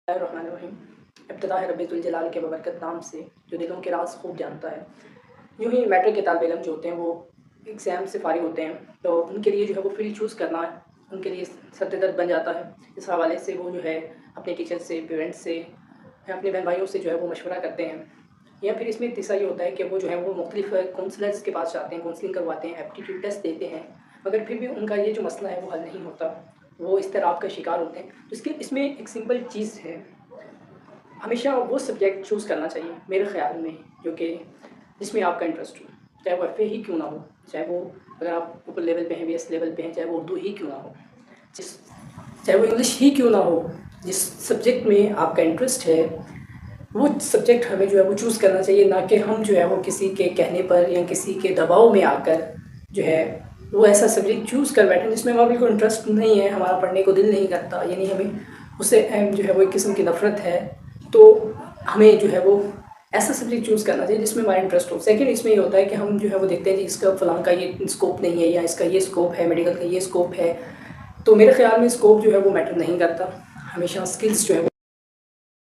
الرحمن الرحیم۔ ابتدا ہے رب ذوالجلال کے ببرکت نام سے جو دلوں کے راز خوب جانتا ہے۔ یوں ہی میٹرک کے طالب علم جو ہوتے ہیں وہ ایگزام سے فارغ ہوتے ہیں تو ان کے لیے جو ہے وہ فیلڈ چوز کرنا ان کے لیے سر درد بن جاتا ہے۔ اس حوالے سے وہ جو ہے اپنے ٹیچر سے، پیرنٹس سے یا اپنے بہن بھائیوں سے جو ہے وہ مشورہ کرتے ہیں، یا پھر اس میں تیسرا یہ ہوتا ہے کہ وہ جو ہے وہ مختلف کونسلرز کے پاس جاتے ہیں، کونسلنگ کرواتے ہیں، ایپٹیٹیوڈ ٹیسٹ دیتے ہیں، مگر پھر بھی ان کا یہ جو مسئلہ ہے وہ حل نہیں ہوتا، وہ اضطراب کا شکار ہوتے ہیں۔ تو اس میں ایک سمپل چیز ہے، ہمیشہ وہ سبجیکٹ چوز کرنا چاہیے میرے خیال میں جو کہ جس میں آپ کا انٹرسٹ ہو، چاہے وہ ایف اے ہی کیوں نہ ہو، چاہے وہ اگر آپ اوپر لیول پہ ہیں، بی ایس لیول پہ ہیں، چاہے وہ اردو ہی کیوں نہ ہو، چاہے وہ انگلش ہی کیوں نہ ہو، جس سبجیکٹ میں آپ کا انٹرسٹ ہے وہ سبجیکٹ ہمیں جو ہے وہ چوز کرنا چاہیے، نہ کہ ہم جو ہے وہ کسی کے کہنے پر یا کسی کے دباؤ میں آ کر جو ہے وہ ایسا سبجیکٹ چوز کر بیٹھیں جس میں ہمارا بالکل انٹرسٹ نہیں ہے، ہمارا پڑھنے کو دل نہیں کرتا، یعنی ہمیں اس سے جو ہے وہ ایک قسم کی نفرت ہے۔ تو ہمیں جو ہے وہ ایسا سبجیکٹ چوز کرنا چاہیے جس میں ہمارا انٹرسٹ ہو۔ سیکنڈ اس میں یہ ہوتا ہے کہ ہم جو ہے وہ دیکھتے ہیں کہ اس کا فلاں کا یہ اسکوپ نہیں ہے یا اس کا یہ اسکوپ ہے، میڈیکل کا یہ اسکوپ ہے، تو میرے خیال میں اسکوپ جو ہے وہ میٹر نہیں کرتا، ہمیشہ اسکلس جو ہے